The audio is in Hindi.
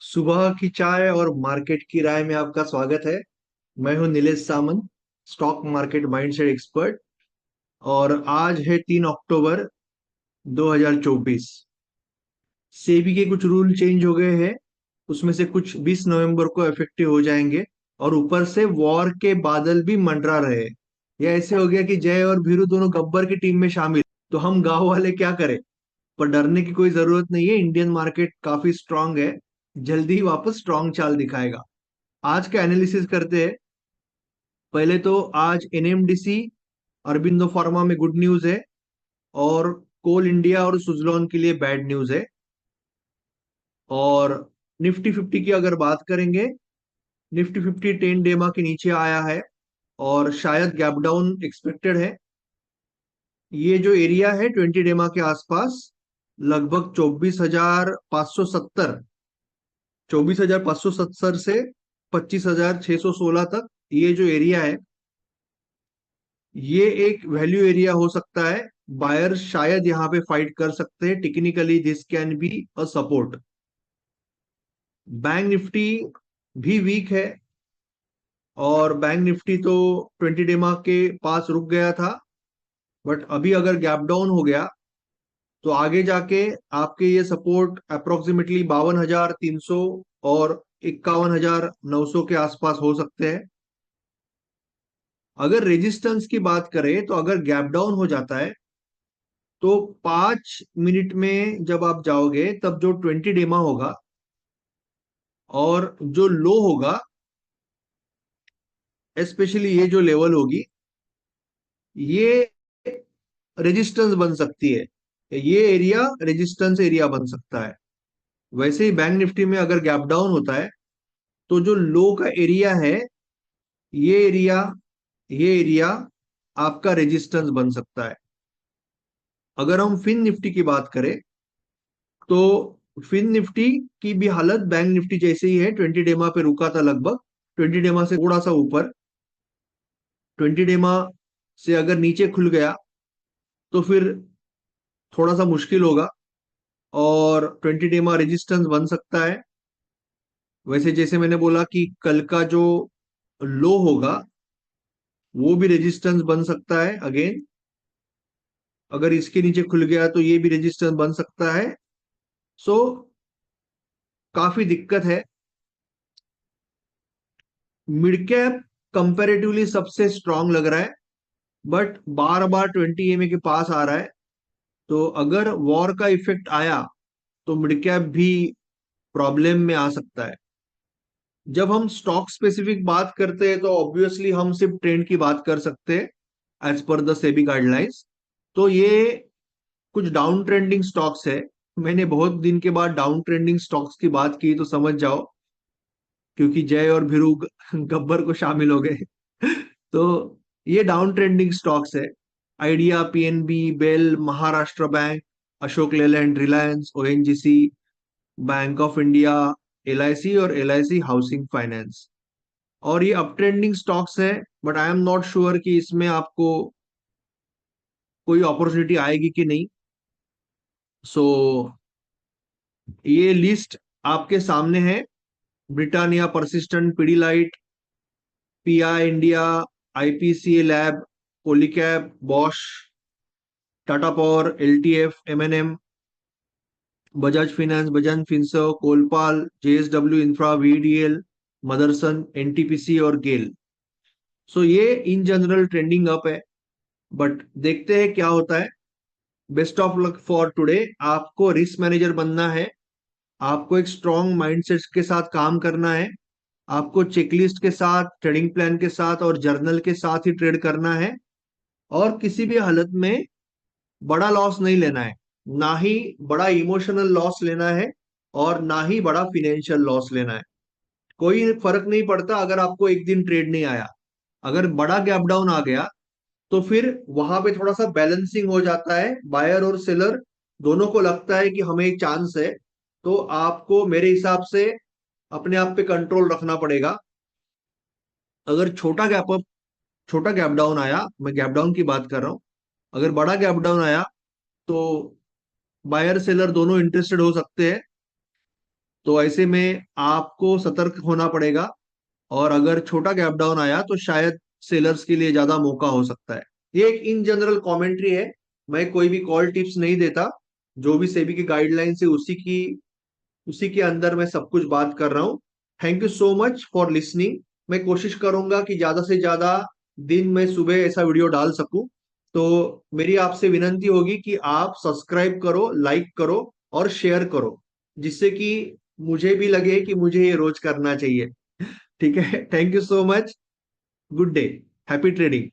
सुबह की चाय और मार्केट की राय में आपका स्वागत है। मैं हूं नीलेश सामंत, स्टॉक मार्केट माइंडसेट एक्सपर्ट। और आज है 3 अक्टूबर 2024। सेबी के कुछ रूल चेंज हो गए हैं। उसमें से कुछ 20 नवंबर को इफेक्टिव हो जाएंगे। और ऊपर से वॉर के बादल भी मंडरा रहे। यह ऐसे हो गया कि जय और भीरू दोनों गब्बर की टीम में शामिल। तो हम गांव वाले क्या करें? पर डरने की कोई जरूरत नहीं है। इंडियन मार्केट काफी स्ट्रांग है। जल्दी ही वापस स्ट्रांग चाल दिखाएगा। आज का एनालिसिस करते हैं। पहले तो आज एनएमडीसी, अरबिंदो फार्मा में गुड न्यूज है। और कोल इंडिया और सुजलॉन के लिए बैड न्यूज है। और निफ्टी फिफ्टी की अगर बात करेंगे, निफ्टी फिफ्टी 10 डेमा के नीचे आया है। और शायद गैप डाउन एक्सपेक्टेड है। ये जो एरिया है 20 डेमा के आसपास, लगभग 24,570, 24,570 से 25,616 तक, ये जो एरिया है, ये एक वैल्यू एरिया हो सकता है। बायर शायद यहाँ पे फाइट कर सकते हैं। Technically this can be a support. Bank Nifty भी वीक है। और बैंक निफ्टी तो 20 डेमा के पास रुक गया था। बट अभी अगर गैप डाउन हो गया तो आगे जाके आपके ये सपोर्ट अप्रोक्सीमेटली 52,300 और 51,900 के आसपास हो सकते हैं। अगर रेजिस्टेंस की बात करें तो अगर गैप डाउन हो जाता है तो 5 मिनट में जब आप जाओगे तब जो 20 डेमा होगा और जो लो होगा, स्पेशली ये जो लेवल होगी, ये रेजिस्टेंस बन सकती है। ये एरिया रेजिस्टेंस एरिया बन सकता है। वैसे ही बैंक निफ्टी में अगर गैप डाउन होता है तो जो लो का एरिया है, ये एरिया ये एरिया आपका रेजिस्टेंस बन सकता है। अगर हम फिन निफ्टी की बात करें तो फिन निफ्टी की भी हालत बैंक निफ्टी जैसे ही है। 20 डेमा पे रुका था, लगभग 20 डेमा से थोड़ा सा ऊपर। 20 डेमा से अगर नीचे खुल गया तो फिर थोड़ा सा मुश्किल होगा। और 20 डेमा रेजिस्टेंस बन सकता है। वैसे जैसे मैंने बोला कि कल का जो लो होगा वो भी रेजिस्टेंस बन सकता है अगेन। अगर इसके नीचे खुल गया तो ये भी रेजिस्टेंस बन सकता है। सो काफी दिक्कत है। मिड कैप कंपैरेटिवली सबसे स्ट्रांग लग रहा है। बट बार बार 20 एमए के पास आ रहा है। तो अगर वॉर का इफेक्ट आया तो मिड कैप भी प्रॉब्लम में आ सकता है। जब हम स्टॉक स्पेसिफिक बात करते हैं तो ऑब्वियसली हम सिर्फ ट्रेंड की बात कर सकते हैं as per the SEBI guidelines. तो ये कुछ डाउन ट्रेंडिंग स्टॉक्स है। मैंने बहुत दिन के बाद डाउन ट्रेंडिंग स्टॉक्स की बात की, तो समझ जाओ, क्योंकि जय और भीरू गब्बर को शामिल हो गए। तो ये डाउन ट्रेंडिंग स्टॉक्स है। Idea, PNB, BEL, Maharashtra bank, Ashok Leyland, Reliance, ONGC, bank of India, LIC और एलआईसी हाउसिंग फाइनेंस। और ये अप ट्रेंडिंग स्टॉक्स है। But I am not sure कि इसमें आपको कोई अपॉर्चुनिटी आएगी कि नहीं। सो ये लिस्ट आपके सामने है। Britannia, Persistent, Pidilite, PI India, IPCA lab, Polycab, Bosch, Tata power, LTF, M&M, Bajaj finance, Bajaj Finserv, Colpal, JSW infra, VDL, Motherson, NTPC और गेल। सो ये इन जनरल ट्रेंडिंग अप है। बट देखते हैं क्या होता है। Best of luck for today. आपको रिस्क मैनेजर बनना है। आपको एक स्ट्रॉन्ग माइंडसेट के साथ काम करना है। आपको चेकलिस्ट के साथ, ट्रेडिंग प्लान के साथ और जर्नल के साथ ही ट्रेड करना है। और किसी भी हालत में बड़ा लॉस नहीं लेना है। ना ही बड़ा इमोशनल लॉस लेना है और ना ही बड़ा फिनेंशियल लॉस लेना है। कोई फर्क नहीं पड़ता अगर आपको एक दिन ट्रेड नहीं आया। अगर बड़ा गैप डाउन आ गया तो फिर वहां पे थोड़ा सा बैलेंसिंग हो जाता है। बायर और सेलर दोनों को लगता है कि हमें एक चांस है। तो आपको मेरे हिसाब से अपने आप पे कंट्रोल रखना पड़ेगा। अगर छोटा गैप डाउन आया, मैं गैप डाउन की बात कर रहा हूं। अगर बड़ा गैप डाउन आया तो बायर सेलर दोनों इंटरेस्टेड हो सकते हैं। तो ऐसे में आपको सतर्क होना पड़ेगा। और अगर छोटा गैप डाउन आया तो शायद सेलर्स के लिए ज्यादा मौका हो सकता है। ये एक इन जनरल कमेंट्री है, मैं कोई भी कॉल टिप्स नहीं देता। जो भी सेबी की गाइडलाइंस है उसी के अंदर मैं सब कुछ बात कर रहा हूँ। Thank you so much for listening. मैं कोशिश करूंगा कि ज्यादा से ज्यादा दिन में सुबह ऐसा वीडियो डाल सकूं। तो मेरी आपसे विनंती होगी कि आप सब्सक्राइब करो, लाइक करो और शेयर करो, जिससे कि मुझे भी लगे कि मुझे ये रोज करना चाहिए। ठीक है, thank you so much. Good day. Happy trading.